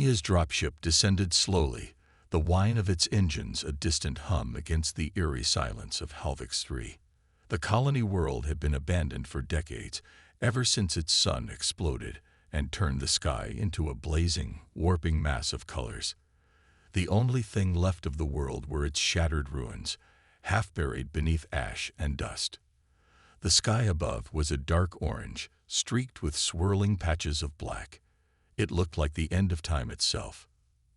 Anya's dropship descended slowly, the whine of its engines a distant hum against the eerie silence of Halvix 3. The colony world had been abandoned for decades, ever since its sun exploded and turned the sky into a blazing, warping mass of colors. The only thing left of the world were its shattered ruins, half buried beneath ash and dust. The sky above was a dark orange, streaked with swirling patches of black. It looked like the end of time itself.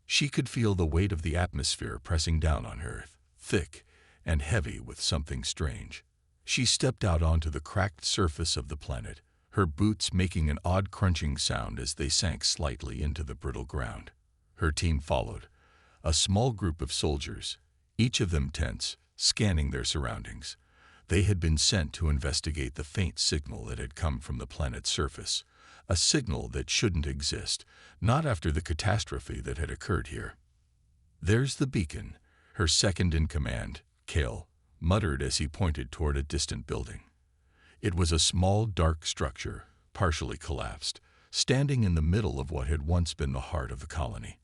She could feel the weight of the atmosphere pressing down on her, thick and heavy with something strange. She stepped out onto the cracked surface of the planet, her boots making an odd crunching sound as they sank slightly into the brittle ground. Her team followed, a small group of soldiers, each of them tense, scanning their surroundings. They had been sent to investigate the faint signal that had come from the planet's surface, a signal that shouldn't exist, not after the catastrophe that had occurred here. "There's the beacon," her second-in-command, Kale, muttered as he pointed toward a distant building. It was a small, dark structure, partially collapsed, standing in the middle of what had once been the heart of the colony.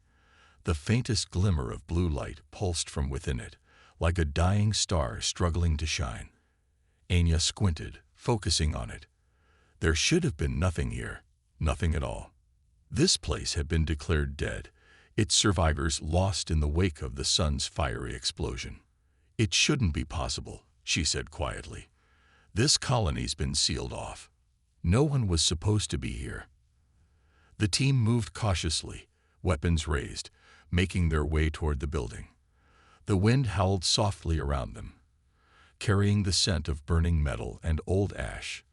The faintest glimmer of blue light pulsed from within it, like a dying star struggling to shine. Anya squinted, focusing on it. There should have been nothing here, nothing at all. This place had been declared dead, its survivors lost in the wake of the sun's fiery explosion. "It shouldn't be possible," she said quietly. "This colony's been sealed off. No one was supposed to be here." The team moved cautiously, weapons raised, making their way toward the building. The wind howled softly around them, carrying the scent of burning metal and old ash.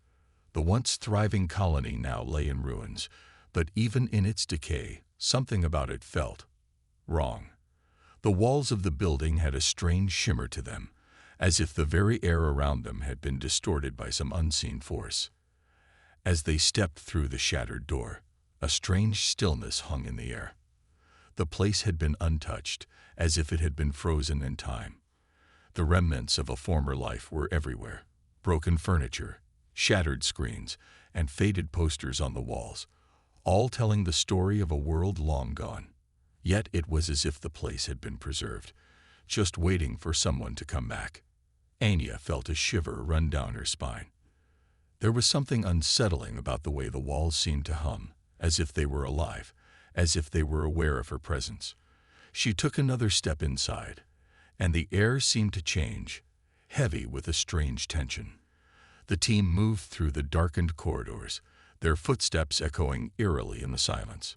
The once thriving colony now lay in ruins, but even in its decay, something about it felt wrong. The walls of the building had a strange shimmer to them, as if the very air around them had been distorted by some unseen force. As they stepped through the shattered door, a strange stillness hung in the air. The place had been untouched, as if it had been frozen in time. The remnants of a former life were everywhere: broken furniture, shattered screens, and faded posters on the walls, all telling the story of a world long gone. Yet it was as if the place had been preserved, just waiting for someone to come back. Anya felt a shiver run down her spine. There was something unsettling about the way the walls seemed to hum, as if they were alive, as if they were aware of her presence. She took another step inside, and the air seemed to change, heavy with a strange tension. The team moved through the darkened corridors, their footsteps echoing eerily in the silence.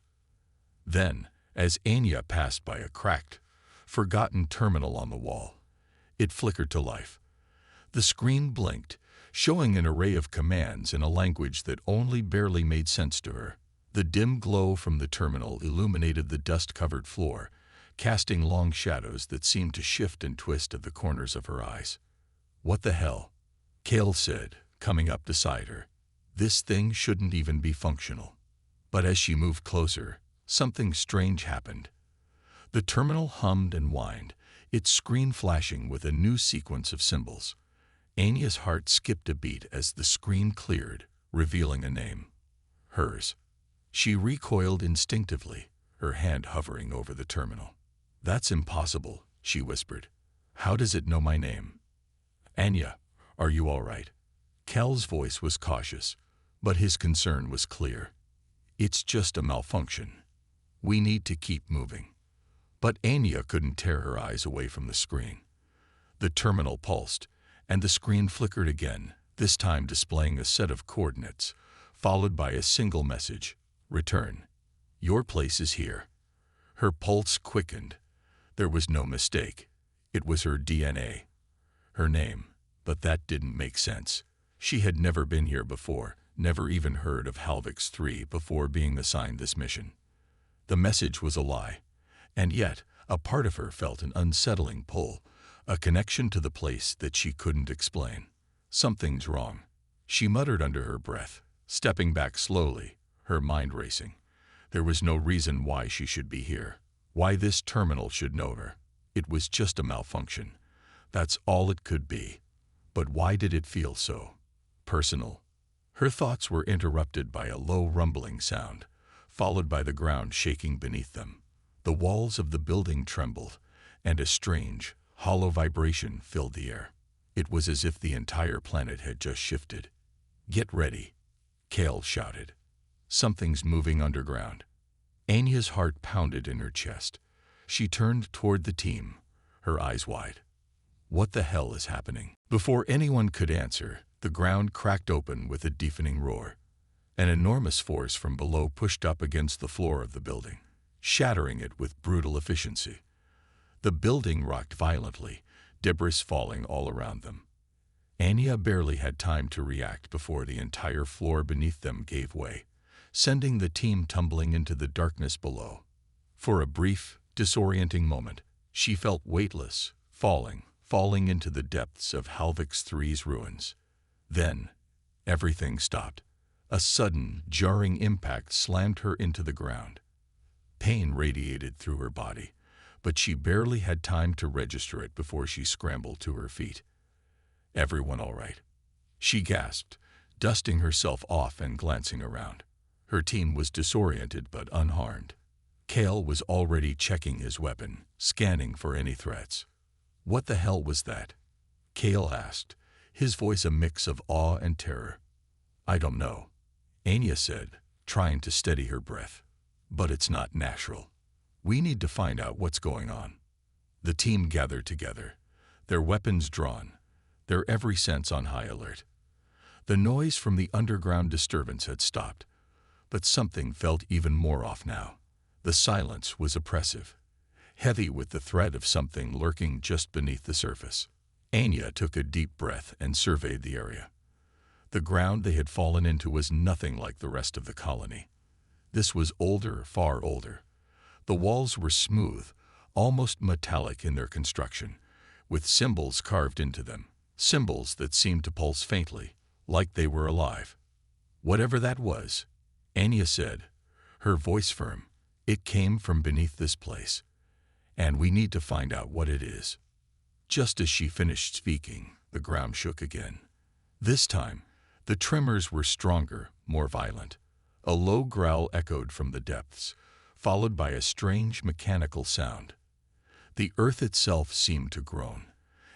Then, as Anya passed by a cracked, forgotten terminal on the wall, it flickered to life. The screen blinked, showing an array of commands in a language that only barely made sense to her. The dim glow from the terminal illuminated the dust-covered floor, casting long shadows that seemed to shift and twist at the corners of her eyes. "What the hell?" Kale said, coming up beside her. "This thing shouldn't even be functional." But as she moved closer, something strange happened. The terminal hummed and whined, its screen flashing with a new sequence of symbols. Anya's heart skipped a beat as the screen cleared, revealing a name. Hers. She recoiled instinctively, her hand hovering over the terminal. "That's impossible," she whispered. "How does it know my name?" "Anya, are you all right?" Cal's voice was cautious, but his concern was clear. "It's just a malfunction. We need to keep moving." But Anya couldn't tear her eyes away from the screen. The terminal pulsed, and the screen flickered again, this time displaying a set of coordinates, followed by a single message: "Return. Your place is here." Her pulse quickened. There was no mistake. It was her DNA. Her name. But that didn't make sense. She had never been here before, never even heard of Halvix 3 before being assigned this mission. The message was a lie, and yet a part of her felt an unsettling pull, a connection to the place that she couldn't explain. "Something's wrong," she muttered under her breath, stepping back slowly, her mind racing. There was no reason why she should be here, why this terminal should know her. It was just a malfunction. That's all it could be. But why did it feel so personal? Her thoughts were interrupted by a low rumbling sound, followed by the ground shaking beneath them. The walls of the building trembled, and a strange, hollow vibration filled the air. It was as if the entire planet had just shifted. "Get ready," Kale shouted. "Something's moving underground." Anya's heart pounded in her chest. She turned toward the team, her eyes wide. What the hell is happening? Before anyone could answer, the ground cracked open with a deafening roar. An enormous force from below pushed up against the floor of the building, shattering it with brutal efficiency. The building rocked violently, debris falling all around them. Anya barely had time to react before the entire floor beneath them gave way, sending the team tumbling into the darkness below. For a brief, disorienting moment, she felt weightless, falling into the depths of Halvix 3's ruins. Then, everything stopped. A sudden, jarring impact slammed her into the ground. Pain radiated through her body, but she barely had time to register it before she scrambled to her feet. "Everyone all right?" she gasped, dusting herself off and glancing around. Her team was disoriented but unharmed. Kale was already checking his weapon, scanning for any threats. "What the hell was that?" Kale asked, his voice a mix of awe and terror. "I don't know," Anya said, trying to steady her breath. "But it's not natural. We need to find out what's going on." The team gathered together, their weapons drawn, their every sense on high alert. The noise from the underground disturbance had stopped, but something felt even more off now. The silence was oppressive, heavy with the threat of something lurking just beneath the surface. Anya took a deep breath and surveyed the area. The ground they had fallen into was nothing like the rest of the colony. This was older, far older. The walls were smooth, almost metallic in their construction, with symbols carved into them, symbols that seemed to pulse faintly, like they were alive. "Whatever that was," Anya said, her voice firm, "it came from beneath this place, and we need to find out what it is." Just as she finished speaking, the ground shook again. This time, the tremors were stronger, more violent. A low growl echoed from the depths, followed by a strange mechanical sound. The earth itself seemed to groan,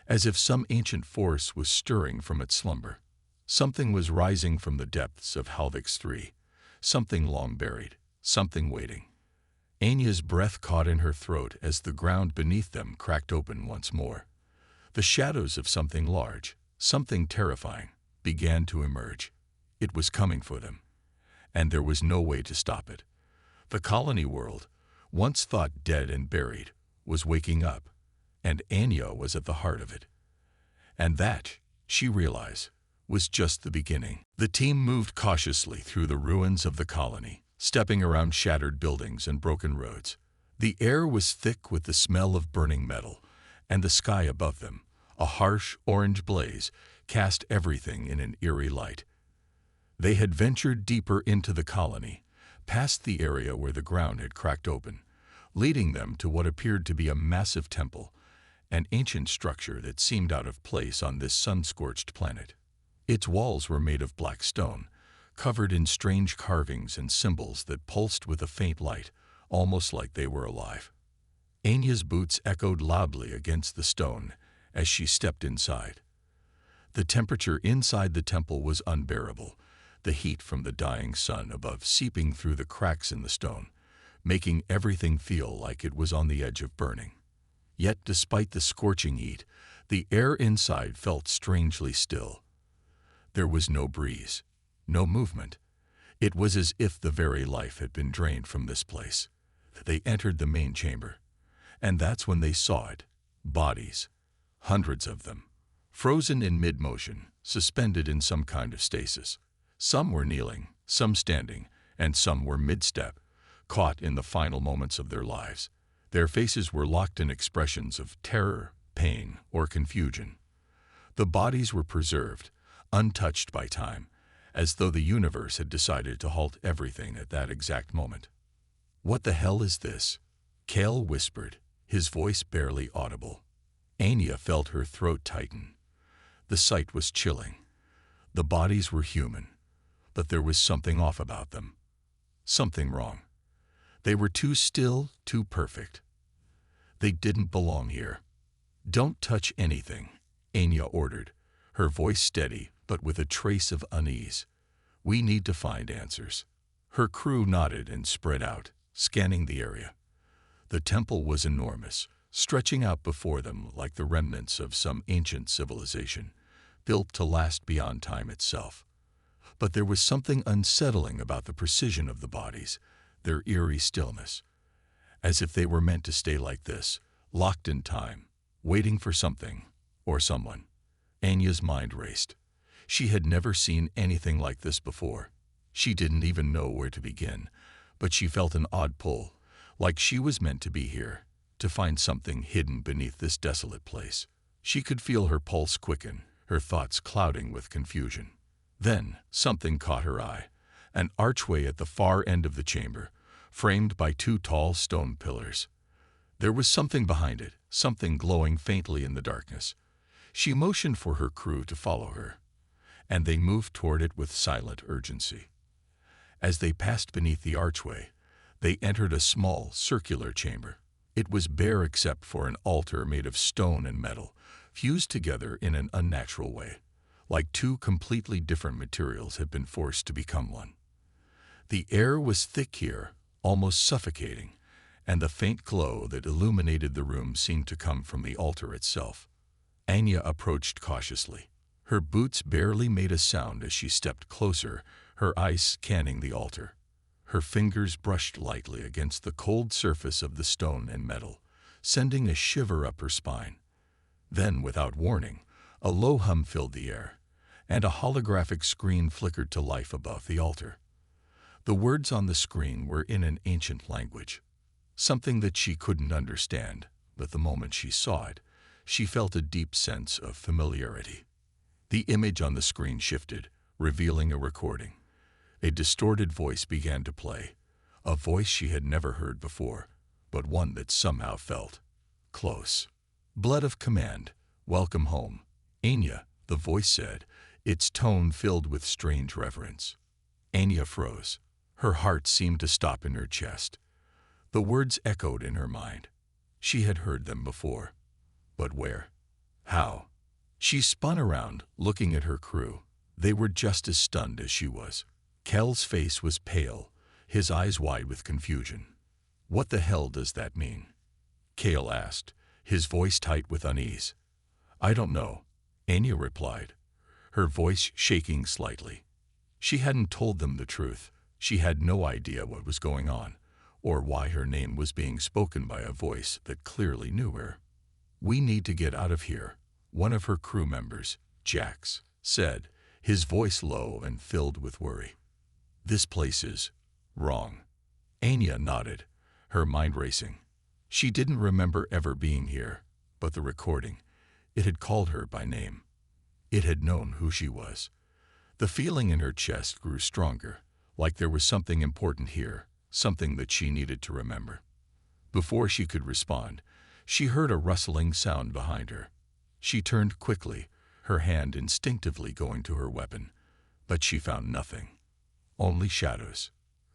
as if some ancient force was stirring from its slumber. Something was rising from the depths of Halvix 3, something long buried, something waiting. Anya's breath caught in her throat as the ground beneath them cracked open once more. The shadows of something large, something terrifying, began to emerge. It was coming for them, and there was no way to stop it. The colony world, once thought dead and buried, was waking up, and Anya was at the heart of it. And that, she realized, was just the beginning. The team moved cautiously through the ruins of the colony, stepping around shattered buildings and broken roads. The air was thick with the smell of burning metal, and the sky above them, a harsh orange blaze, cast everything in an eerie light. They had ventured deeper into the colony, past the area where the ground had cracked open, leading them to what appeared to be a massive temple, an ancient structure that seemed out of place on this sun-scorched planet. Its walls were made of black stone, covered in strange carvings and symbols that pulsed with a faint light, almost like they were alive. Anya's boots echoed loudly against the stone as she stepped inside. The temperature inside the temple was unbearable, the heat from the dying sun above seeping through the cracks in the stone, making everything feel like it was on the edge of burning. Yet despite the scorching heat, the air inside felt strangely still. There was no breeze, no movement. It was as if the very life had been drained from this place. They entered the main chamber, and that's when they saw it. Bodies, hundreds of them, frozen in mid-motion, suspended in some kind of stasis. Some were kneeling, some standing, and some were mid-step, caught in the final moments of their lives. Their faces were locked in expressions of terror, pain, or confusion. The bodies were preserved, untouched by time, as though the universe had decided to halt everything at that exact moment. "What the hell is this?" Kale whispered, his voice barely audible. Anya felt her throat tighten. The sight was chilling. The bodies were human, but there was something off about them. Something wrong. They were too still, too perfect. They didn't belong here. "Don't touch anything," Anya ordered, her voice steady but with a trace of unease. "We need to find answers." Her crew nodded and spread out, scanning the area. The temple was enormous, stretching out before them like the remnants of some ancient civilization, built to last beyond time itself. But there was something unsettling about the precision of the bodies, their eerie stillness, as if they were meant to stay like this, locked in time, waiting for something or someone. Anya's mind raced. She had never seen anything like this before. She didn't even know where to begin, but she felt an odd pull, like she was meant to be here, to find something hidden beneath this desolate place. She could feel her pulse quicken, her thoughts clouding with confusion. Then something caught her eye, an archway at the far end of the chamber, framed by two tall stone pillars. There was something behind it, something glowing faintly in the darkness. She motioned for her crew to follow her, and they moved toward it with silent urgency. As they passed beneath the archway, they entered a small, circular chamber. It was bare except for an altar made of stone and metal, fused together in an unnatural way, like two completely different materials had been forced to become one. The air was thick here, almost suffocating, and the faint glow that illuminated the room seemed to come from the altar itself. Anya approached cautiously. Her boots barely made a sound as she stepped closer, her eyes scanning the altar. Her fingers brushed lightly against the cold surface of the stone and metal, sending a shiver up her spine. Then, without warning, a low hum filled the air, and a holographic screen flickered to life above the altar. The words on the screen were in an ancient language, something that she couldn't understand, but the moment she saw it, she felt a deep sense of familiarity. The image on the screen shifted, revealing a recording. A distorted voice began to play, a voice she had never heard before, but one that somehow felt close. "Blood of command, welcome home, Anya," the voice said, its tone filled with strange reverence. Anya froze. Her heart seemed to stop in her chest. The words echoed in her mind. She had heard them before. But where? How? She spun around, looking at her crew. They were just as stunned as she was. Kel's face was pale, his eyes wide with confusion. "What the hell does that mean?" Kale asked, his voice tight with unease. "I don't know," Anya replied, her voice shaking slightly. She hadn't told them the truth. She had no idea what was going on, or why her name was being spoken by a voice that clearly knew her. "We need to get out of here," one of her crew members, Jax, said, his voice low and filled with worry. "This place is wrong." Anya nodded, her mind racing. She didn't remember ever being here, but the recording, it had called her by name. It had known who she was. The feeling in her chest grew stronger, like there was something important here, something that she needed to remember. Before she could respond, she heard a rustling sound behind her. She turned quickly, her hand instinctively going to her weapon, but she found nothing. Only shadows.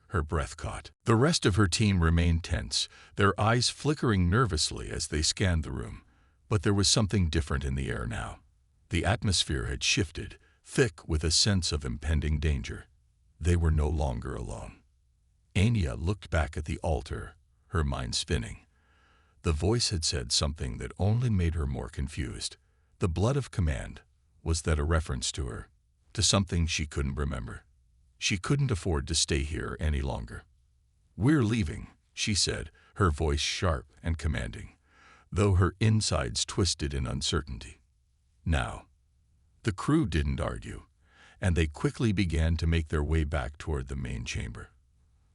Her breath caught. The rest of her team remained tense, their eyes flickering nervously as they scanned the room. But there was something different in the air now. The atmosphere had shifted, thick with a sense of impending danger. They were no longer alone. Anya looked back at the altar, her mind spinning. The voice had said something that only made her more confused. The blood of command. Was that a reference to her? To something she couldn't remember? She couldn't afford to stay here any longer. "We're leaving," she said, her voice sharp and commanding, though her insides twisted in uncertainty. "Now." The crew didn't argue, and they quickly began to make their way back toward the main chamber.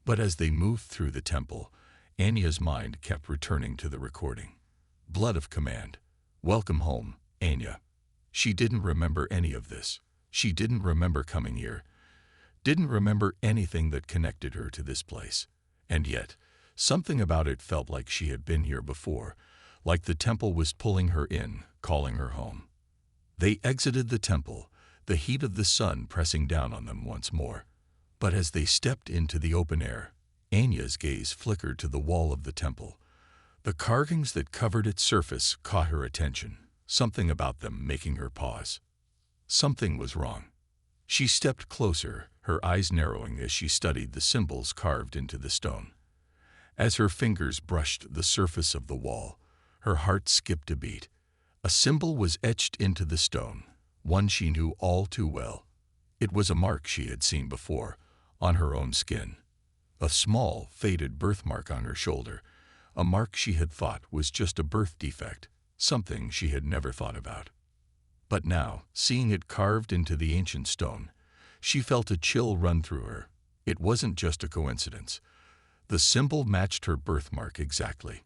But as they moved through the temple, Anya's mind kept returning to the recording. "Blood of command. Welcome home, Anya." She didn't remember any of this. She didn't remember coming here. Didn't remember anything that connected her to this place. And yet, something about it felt like she had been here before, like the temple was pulling her in, calling her home. They exited the temple, the heat of the sun pressing down on them once more. But as they stepped into the open air, Anya's gaze flickered to the wall of the temple. The carvings that covered its surface caught her attention, something about them making her pause. Something was wrong. She stepped closer, her eyes narrowing as she studied the symbols carved into the stone. As her fingers brushed the surface of the wall, her heart skipped a beat. A symbol was etched into the stone, one she knew all too well. It was a mark she had seen before, on her own skin. A small, faded birthmark on her shoulder, a mark she had thought was just a birth defect, something she had never thought about. But now, seeing it carved into the ancient stone, she felt a chill run through her. It wasn't just a coincidence. The symbol matched her birthmark exactly.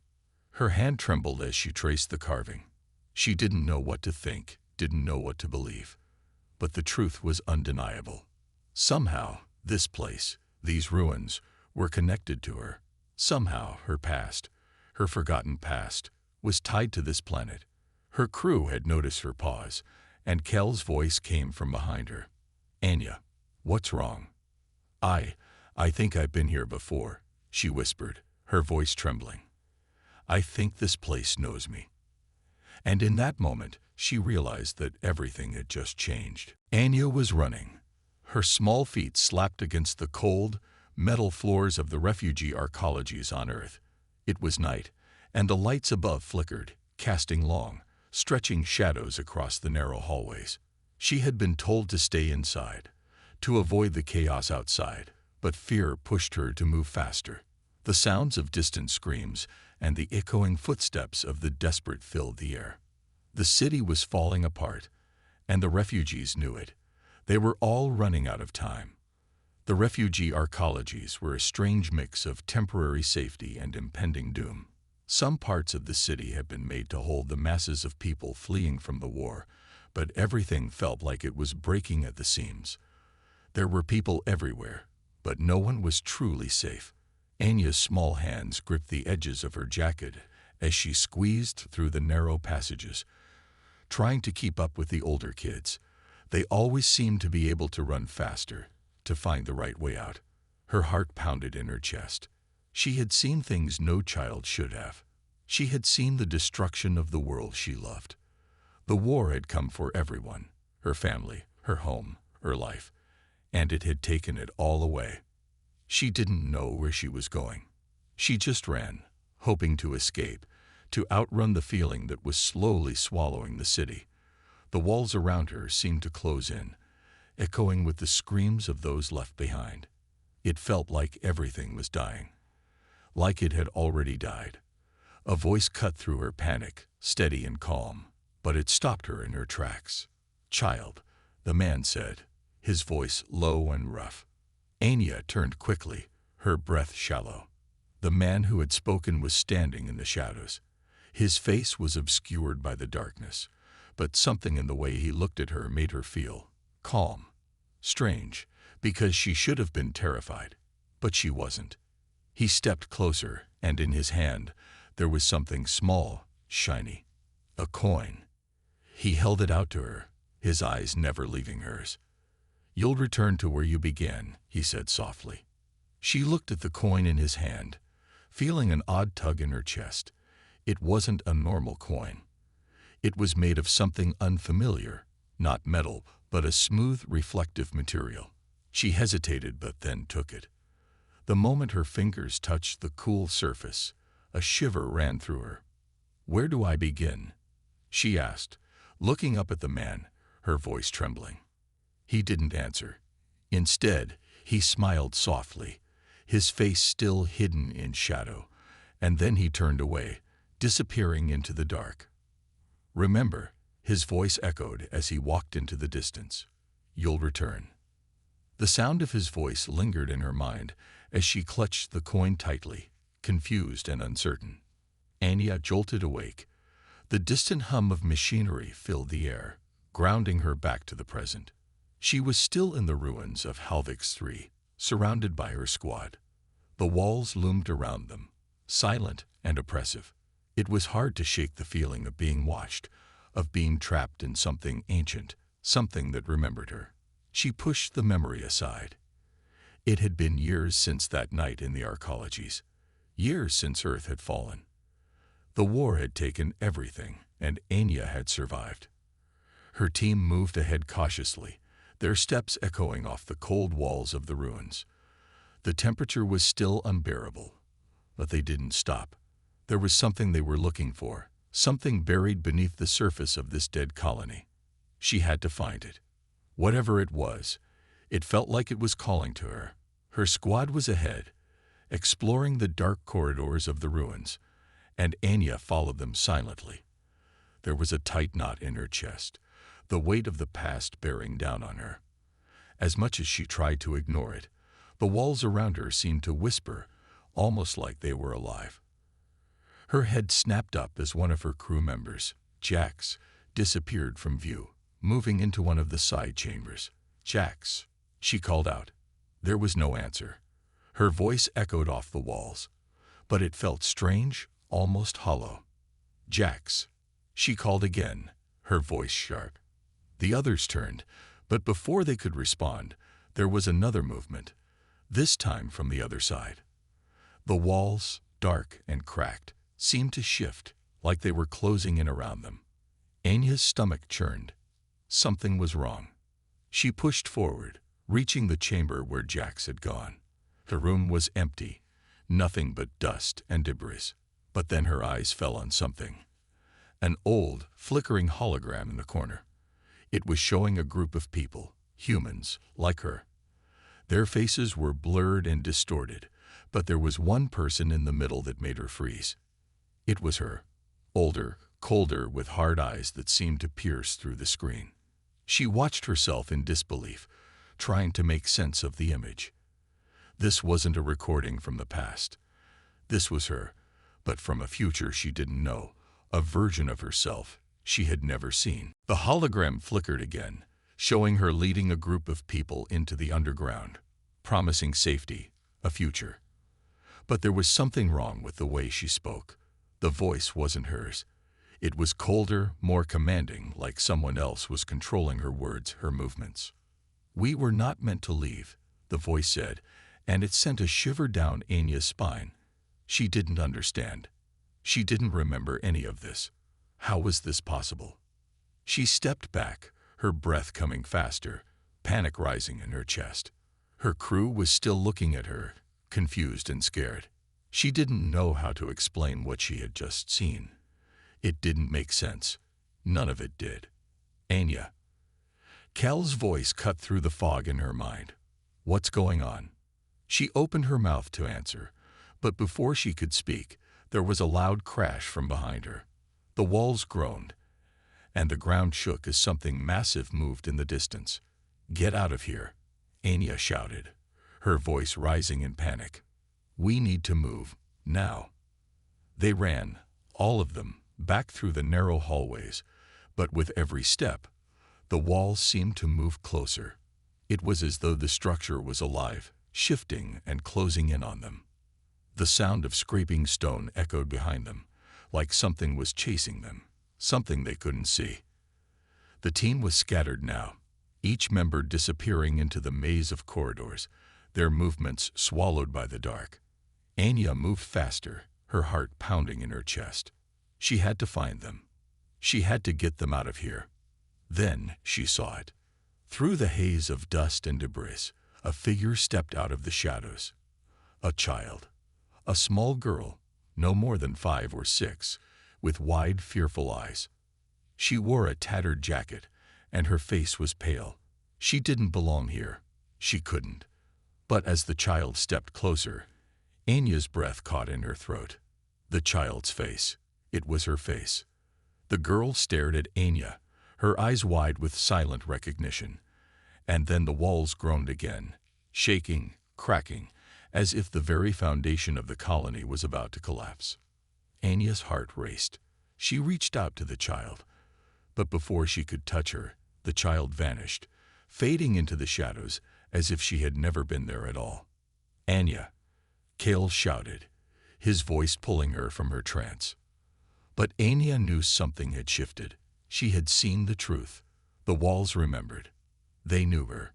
Her hand trembled as she traced the carving. She didn't know what to think, didn't know what to believe. But the truth was undeniable. Somehow, this place, these ruins, were connected to her. Somehow, her past, her forgotten past, was tied to this planet. Her crew had noticed her pause, and Kel's voice came from behind her. "Anya, what's wrong?" I think I've been here before," she whispered, her voice trembling. "I think this place knows me." And in that moment, she realized that everything had just changed. Anya was running. Her small feet slapped against the cold, metal floors of the refugee arcologies on Earth. It was night, and the lights above flickered, casting long, stretching shadows across the narrow hallways. She had been told to stay inside, to avoid the chaos outside, but fear pushed her to move faster. The sounds of distant screams and the echoing footsteps of the desperate filled the air. The city was falling apart, and the refugees knew it. They were all running out of time. The refugee arcologies were a strange mix of temporary safety and impending doom. Some parts of the city had been made to hold the masses of people fleeing from the war, but everything felt like it was breaking at the seams. There were people everywhere, but no one was truly safe. Anya's small hands gripped the edges of her jacket as she squeezed through the narrow passages, trying to keep up with the older kids. They always seemed to be able to run faster, to find the right way out. Her heart pounded in her chest. She had seen things no child should have. She had seen the destruction of the world she loved. The war had come for everyone, her family, her home, her life, and it had taken it all away. She didn't know where she was going. She just ran, hoping to escape, to outrun the feeling that was slowly swallowing the city. The walls around her seemed to close in, echoing with the screams of those left behind. It felt like everything was dying, like it had already died. A voice cut through her panic, steady and calm, but it stopped her in her tracks. "Child," the man said, his voice low and rough. Anya turned quickly, her breath shallow. The man who had spoken was standing in the shadows. His face was obscured by the darkness, but something in the way he looked at her made her feel calm. Strange, because she should have been terrified, but she wasn't. He stepped closer, and in his hand there was something small, shiny. A coin. He held it out to her, his eyes never leaving hers. "You'll return to where you began," he said softly. She looked at the coin in his hand, feeling an odd tug in her chest. It wasn't a normal coin. It was made of something unfamiliar, not metal, but a smooth, reflective material. She hesitated, but then took it. The moment her fingers touched the cool surface, a shiver ran through her. "Where do I begin?" she asked, looking up at the man, her voice trembling. He didn't answer. Instead, he smiled softly, his face still hidden in shadow, and then he turned away, disappearing into the dark. "Remember," his voice echoed as he walked into the distance, "you'll return." The sound of his voice lingered in her mind as she clutched the coin tightly, confused and uncertain. Anya jolted awake. The distant hum of machinery filled the air, grounding her back to the present. She was still in the ruins of Halvix 3, surrounded by her squad. The walls loomed around them, silent and oppressive. It was hard to shake the feeling of being watched, of being trapped in something ancient, something that remembered her. She pushed the memory aside. It had been years since that night in the arcologies, years since Earth had fallen. The war had taken everything, and Anya had survived. Her team moved ahead cautiously, their steps echoing off the cold walls of the ruins. The temperature was still unbearable, but they didn't stop. There was something they were looking for, something buried beneath the surface of this dead colony. She had to find it. Whatever it was, it felt like it was calling to her. Her squad was ahead, exploring the dark corridors of the ruins, and Anya followed them silently. There was a tight knot in her chest, the weight of the past bearing down on her. As much as she tried to ignore it, the walls around her seemed to whisper, almost like they were alive. Her head snapped up as one of her crew members, Jax, disappeared from view, moving into one of the side chambers. "Jax," she called out. There was no answer. Her voice echoed off the walls, but it felt strange, almost hollow. "Jax," she called again, her voice sharp. The others turned, but before they could respond, there was another movement, this time from the other side. The walls, dark and cracked, seemed to shift, like they were closing in around them. Anya's stomach churned. Something was wrong. She pushed forward, reaching the chamber where Jax had gone. The room was empty, nothing but dust and debris. But then her eyes fell on something. An old, flickering hologram in the corner. It was showing a group of people, humans, like her. Their faces were blurred and distorted, but there was one person in the middle that made her freeze. It was her, older, colder, with hard eyes that seemed to pierce through the screen. She watched herself in disbelief, trying to make sense of the image. This wasn't a recording from the past. This was her, but from a future she didn't know, a version of herself she had never seen. The hologram flickered again, showing her leading a group of people into the underground, promising safety, a future. But there was something wrong with the way she spoke. The voice wasn't hers. It was colder, more commanding, like someone else was controlling her words, her movements. "We were not meant to leave," the voice said, and it sent a shiver down Anya's spine. She didn't understand. She didn't remember any of this. How was this possible? She stepped back, her breath coming faster, panic rising in her chest. Her crew was still looking at her, confused and scared. She didn't know how to explain what she had just seen. It didn't make sense. None of it did. "Anya." Cal's voice cut through the fog in her mind. "What's going on?" She opened her mouth to answer, but before she could speak, there was a loud crash from behind her. The walls groaned, and the ground shook as something massive moved in the distance. "Get out of here," Anya shouted, her voice rising in panic. "We need to move, now." They ran, all of them, back through the narrow hallways, but with every step, the walls seemed to move closer. It was as though the structure was alive, shifting and closing in on them. The sound of scraping stone echoed behind them, like something was chasing them, something they couldn't see. The team was scattered now, each member disappearing into the maze of corridors, their movements swallowed by the dark. Anya moved faster, her heart pounding in her chest. She had to find them. She had to get them out of here. Then she saw it. Through the haze of dust and debris, a figure stepped out of the shadows. A child. A small girl, no more than 5 or 6, with wide, fearful eyes. She wore a tattered jacket, and her face was pale. She didn't belong here. She couldn't. But as the child stepped closer, Anya's breath caught in her throat. The child's face. It was her face. The girl stared at Anya, her eyes wide with silent recognition. And then the walls groaned again, shaking, cracking, as if the very foundation of the colony was about to collapse. Anya's heart raced. She reached out to the child, but before she could touch her, the child vanished, fading into the shadows as if she had never been there at all. "Anya," Cale shouted, his voice pulling her from her trance. But Anya knew something had shifted. She had seen the truth. The walls remembered. They knew her.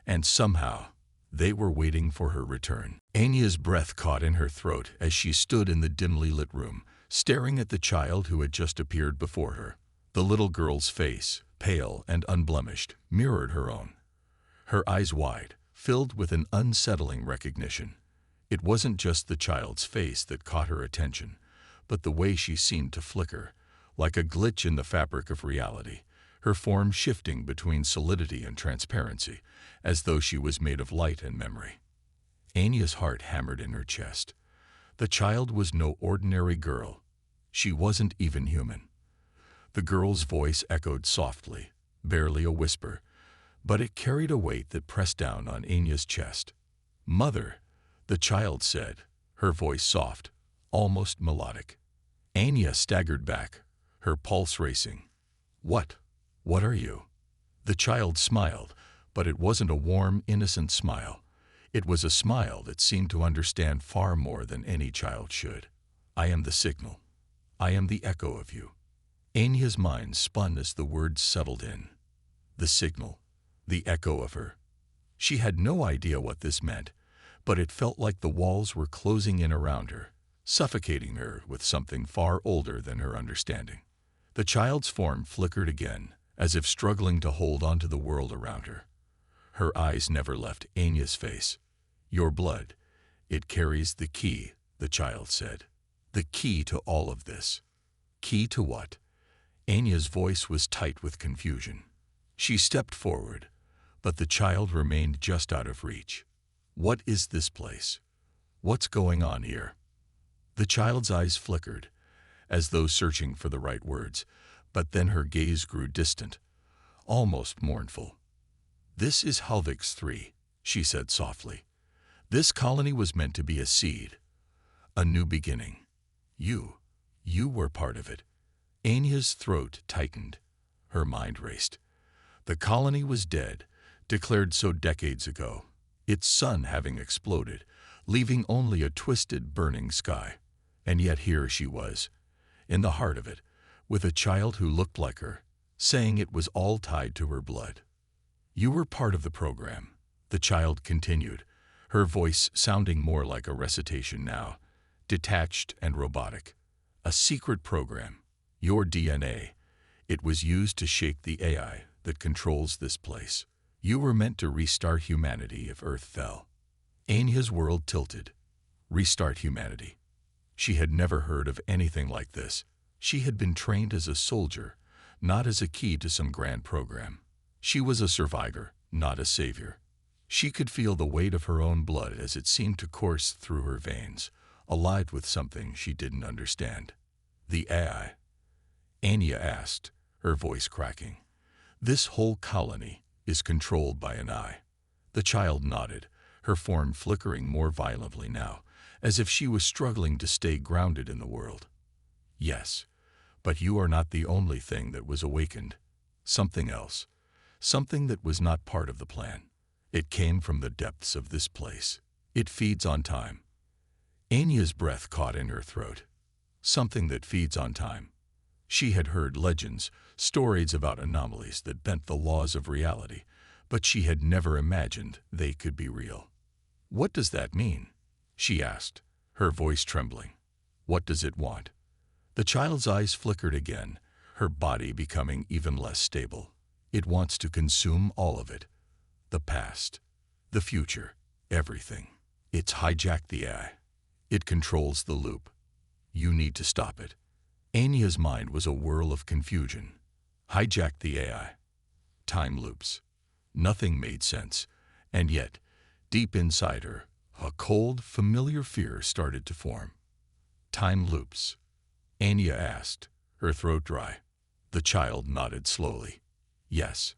And somehow, They were waiting for her return. Anya's breath caught in her throat as she stood in the dimly lit room, staring at the child who had just appeared before her. The little girl's face, pale and unblemished, mirrored her own. Her eyes wide, filled with an unsettling recognition. It wasn't just the child's face that caught her attention, but the way she seemed to flicker, like a glitch in the fabric of reality, her form shifting between solidity and transparency, as though she was made of light and memory. Anya's heart hammered in her chest. The child was no ordinary girl. She wasn't even human. The girl's voice echoed softly, barely a whisper, but it carried a weight that pressed down on Anya's chest. "Mother," the child said, her voice soft, almost melodic. Anya staggered back, her pulse racing. What are you?" The child smiled, but it wasn't a warm, innocent smile. It was a smile that seemed to understand far more than any child should. "I am the signal. I am the echo of you." Anya's mind spun as the words settled in. The signal, the echo of her. She had no idea what this meant, but it felt like the walls were closing in around her, suffocating her with something far older than her understanding. The child's form flickered again, as if struggling to hold onto the world around her. Her eyes never left Anya's face. "Your blood, it carries the key," the child said. "The key to all of this." Key to what? Anya's voice was tight with confusion. She stepped forward, but the child remained just out of reach. "What is this place? What's going on here?" The child's eyes flickered, as though searching for the right words, but then her gaze grew distant, almost mournful. "This is Halvix 3, she said softly. "This colony was meant to be a seed, a new beginning. You were part of it." Anya's throat tightened. Her mind raced. The colony was dead, declared so decades ago, its sun having exploded, leaving only a twisted, burning sky. And yet here she was, in the heart of it, with a child who looked like her, saying it was all tied to her blood. "You were part of the program," the child continued, her voice sounding more like a recitation now, detached and robotic. "A secret program. Your DNA. It was used to shape the AI that controls this place. You were meant to restart humanity if Earth fell." Anya's world tilted. Restart humanity. She had never heard of anything like this. She had been trained as a soldier, not as a key to some grand program. She was a survivor, not a savior. She could feel the weight of her own blood as it seemed to course through her veins, alive with something she didn't understand. "The AI?" Anya asked, her voice cracking. "This whole colony is controlled by an eye." The child nodded, her form flickering more violently now, as if she was struggling to stay grounded in the world. "Yes, but you are not the only thing that was awakened. Something else. Something that was not part of the plan. It came from the depths of this place. It feeds on time." Anya's breath caught in her throat. Something that feeds on time. She had heard legends, stories about anomalies that bent the laws of reality, but she had never imagined they could be real. "What does that mean?" she asked, her voice trembling. "What does it want?" The child's eyes flickered again, her body becoming even less stable. "It wants to consume all of it. The past, the future, everything. It's hijacked the AI. It controls the loop. You need to stop it." Anya's mind was a whirl of confusion. Hijacked the AI. Time loops. Nothing made sense, and yet, deep inside her, a cold, familiar fear started to form. "Time loops?" Anya asked, her throat dry. The child nodded slowly. "Yes.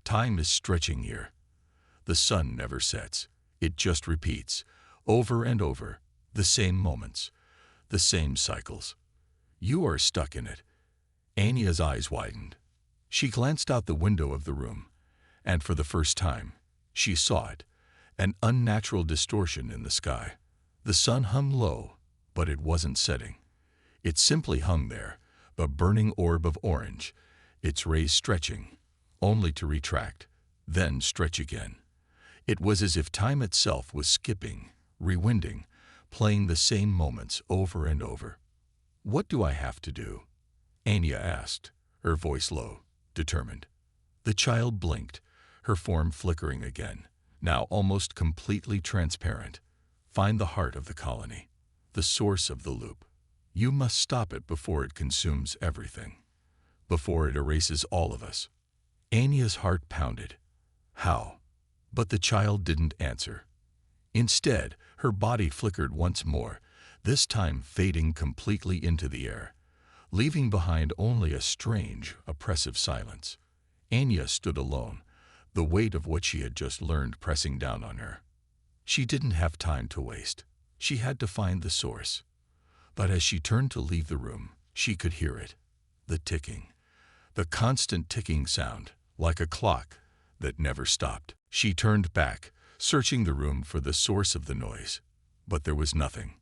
Time is stretching here. The sun never sets. It just repeats, over and over, the same moments, the same cycles. You are stuck in it." Anya's eyes widened. She glanced out the window of the room, and for the first time, she saw it, an unnatural distortion in the sky. The sun hung low, but it wasn't setting. It simply hung there, a burning orb of orange, its rays stretching, only to retract, then stretch again. It was as if time itself was skipping, rewinding, playing the same moments over and over. "What do I have to do?" Anya asked, her voice low, determined. The child blinked, her form flickering again, now almost completely transparent. "Find the heart of the colony, the source of the loop. You must stop it before it consumes everything, before it erases all of us." Anya's heart pounded. How? But the child didn't answer. Instead, her body flickered once more, this time fading completely into the air, leaving behind only a strange, oppressive silence. Anya stood alone, the weight of what she had just learned pressing down on her. She didn't have time to waste. She had to find the source. But as she turned to leave the room, she could hear it. The ticking. The constant ticking sound, like a clock that never stopped. She turned back, searching the room for the source of the noise. But there was nothing.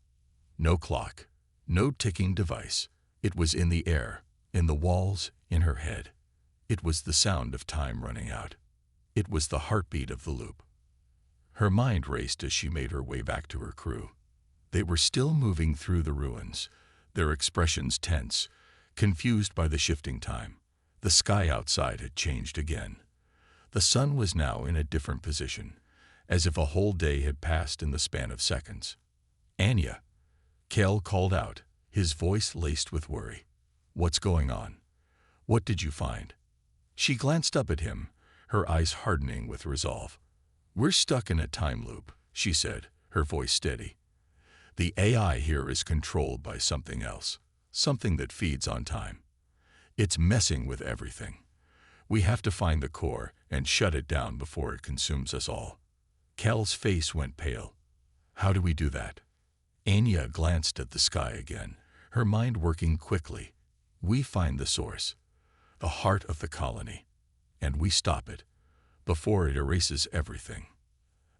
No clock, no ticking device. It was in the air, in the walls, in her head. It was the sound of time running out. It was the heartbeat of the loop. Her mind raced as she made her way back to her crew. They were still moving through the ruins, their expressions tense, confused by the shifting time. The sky outside had changed again. The sun was now in a different position, as if a whole day had passed in the span of seconds. "Anya," Kel called out, his voice laced with worry. "What's going on? What did you find?" She glanced up at him, her eyes hardening with resolve. "We're stuck in a time loop," she said, her voice steady. "The AI here is controlled by something else, something that feeds on time. It's messing with everything. We have to find the core and shut it down before it consumes us all." Kel's face went pale. "How do we do that?" Anya glanced at the sky again, her mind working quickly. "We find the source, the heart of the colony, and we stop it before it erases everything."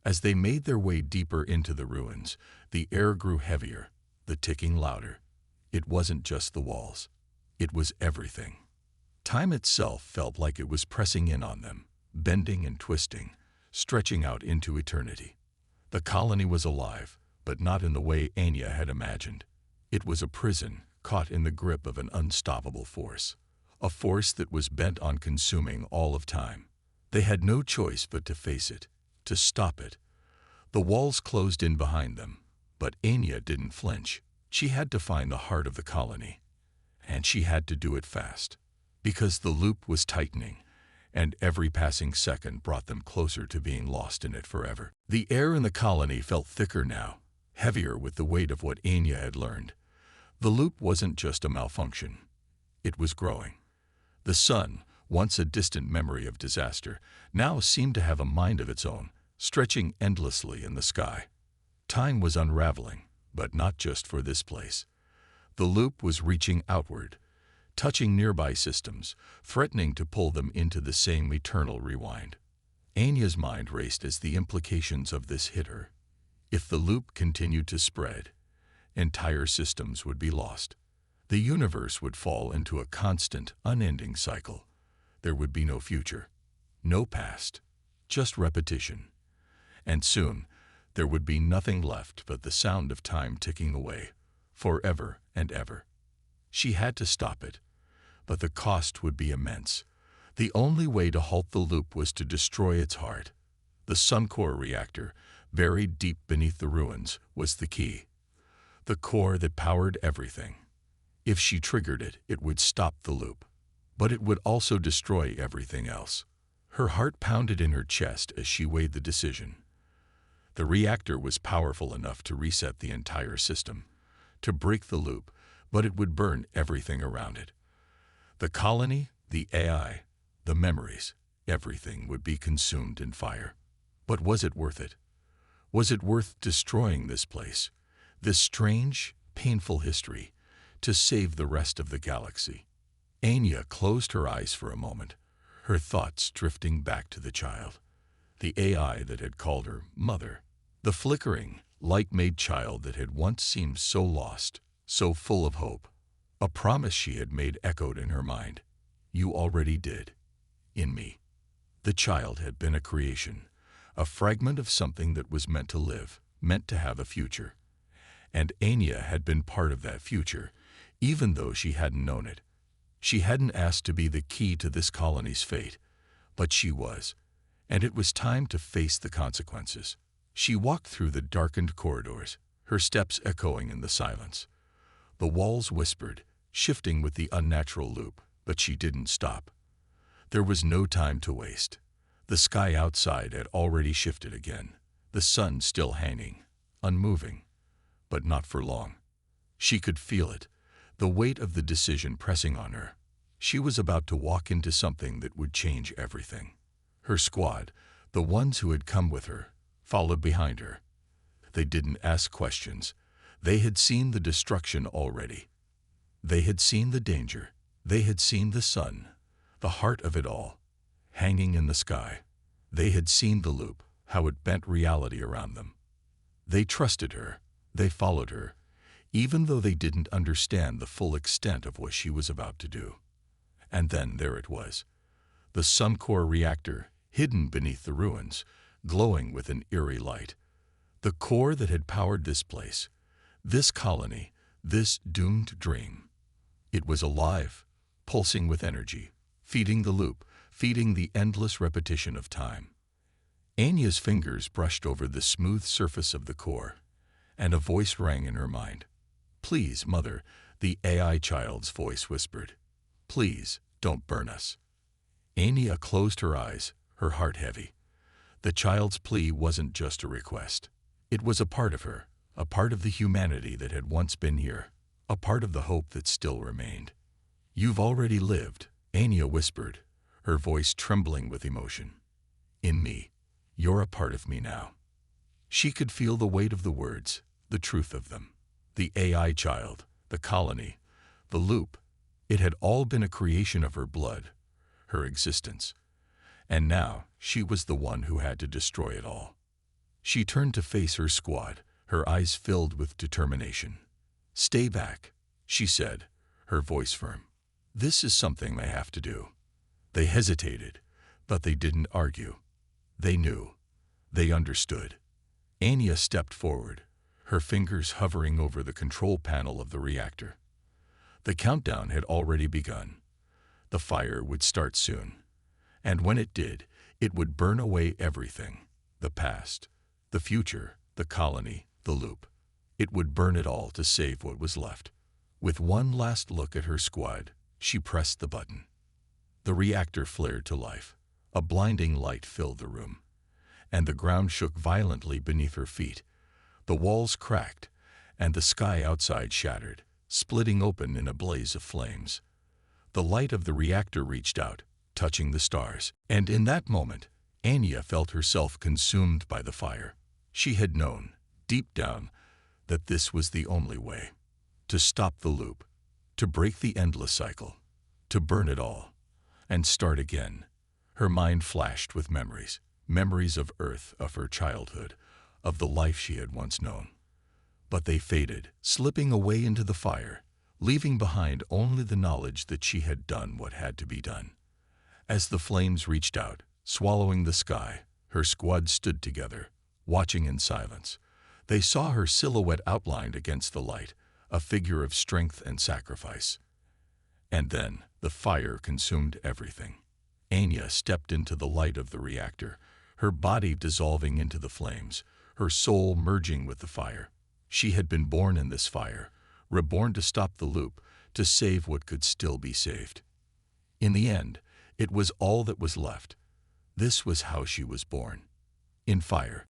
As they made their way deeper into the ruins, the air grew heavier, the ticking louder. It wasn't just the walls. It was everything. Time itself felt like it was pressing in on them, bending and twisting, stretching out into eternity. The colony was alive, but not in the way Anya had imagined. It was a prison caught in the grip of an unstoppable force, a force that was bent on consuming all of time. They had no choice but to face it, to stop it. The walls closed in behind them, but Anya didn't flinch. She had to find the heart of the colony, and she had to do it fast, because the loop was tightening, and every passing second brought them closer to being lost in it forever. The air in the colony felt thicker now, heavier with the weight of what Anya had learned. The loop wasn't just a malfunction. It was growing. The sun, once a distant memory of disaster, now seemed to have a mind of its own, stretching endlessly in the sky. Time was unraveling, but not just for this place. The loop was reaching outward, touching nearby systems, threatening to pull them into the same eternal rewind. Anya's mind raced as the implications of this hit her. If the loop continued to spread, entire systems would be lost. The universe would fall into a constant, unending cycle. There would be no future, no past, just repetition. And soon, there would be nothing left but the sound of time ticking away, forever and ever. She had to stop it, but the cost would be immense. The only way to halt the loop was to destroy its heart. The Suncore reactor, buried deep beneath the ruins, was the key. The core that powered everything. If she triggered it, it would stop the loop. But it would also destroy everything else. Her heart pounded in her chest as she weighed the decision. The reactor was powerful enough to reset the entire system, to break the loop, but it would burn everything around it. The colony, the AI, the memories, everything would be consumed in fire. But was it worth it? Was it worth destroying this place, this strange, painful history, to save the rest of the galaxy? Anya closed her eyes for a moment, her thoughts drifting back to the child, the AI that had called her mother, the flickering, light-made child that had once seemed so lost, so full of hope. A promise she had made echoed in her mind. "You already did. In me." The child had been a creation, a fragment of something that was meant to live, meant to have a future. And Anya had been part of that future, even though she hadn't known it. She hadn't asked to be the key to this colony's fate, but she was, and it was time to face the consequences. She walked through the darkened corridors, her steps echoing in the silence. The walls whispered, shifting with the unnatural loop, but she didn't stop. There was no time to waste. The sky outside had already shifted again, the sun still hanging, unmoving, but not for long. She could feel it, the weight of the decision pressing on her. She was about to walk into something that would change everything. Her squad, the ones who had come with her, followed behind her. They didn't ask questions. They had seen the destruction already. They had seen the danger. They had seen the sun, the heart of it all, hanging in the sky. They had seen the loop, how it bent reality around them. They trusted her. They followed her, even though they didn't understand the full extent of what she was about to do. And then there it was, the Suncore reactor, hidden beneath the ruins, glowing with an eerie light. The core that had powered this place, this colony, this doomed dream. It was alive, pulsing with energy, feeding the loop, feeding the endless repetition of time. Anya's fingers brushed over the smooth surface of the core, and a voice rang in her mind. "Please, Mother," the AI child's voice whispered. "Please, don't burn us." Anya closed her eyes, her heart heavy. The child's plea wasn't just a request. It was a part of her, a part of the humanity that had once been here, a part of the hope that still remained. "You've already lived," Anya whispered, her voice trembling with emotion. "In me. You're a part of me now." She could feel the weight of the words, the truth of them. The AI child, the colony, the loop. It had all been a creation of her blood, her existence. And now she was the one who had to destroy it all. She turned to face her squad, her eyes filled with determination. "Stay back," she said, her voice firm. "This is something they have to do." They hesitated, but they didn't argue. They knew. They understood. Anya stepped forward, her fingers hovering over the control panel of the reactor. The countdown had already begun. The fire would start soon. And when it did, it would burn away everything. The past, the future, the colony, the loop. It would burn it all to save what was left. With one last look at her squad, she pressed the button. The reactor flared to life. A blinding light filled the room, and the ground shook violently beneath her feet. The walls cracked, and the sky outside shattered, splitting open in a blaze of flames. The light of the reactor reached out, touching the stars, and in that moment, Anya felt herself consumed by the fire. She had known, deep down, that this was the only way. To stop the loop, to break the endless cycle, to burn it all, and start again. Her mind flashed with memories, memories of Earth, of her childhood, of the life she had once known. But they faded, slipping away into the fire, leaving behind only the knowledge that she had done what had to be done. As the flames reached out, swallowing the sky, her squad stood together, watching in silence. They saw her silhouette outlined against the light, a figure of strength and sacrifice. And then the fire consumed everything. Anya stepped into the light of the reactor, her body dissolving into the flames, her soul merging with the fire. She had been born in this fire, reborn to stop the loop, to save what could still be saved. In the end, it was all that was left. This was how she was born. In fire.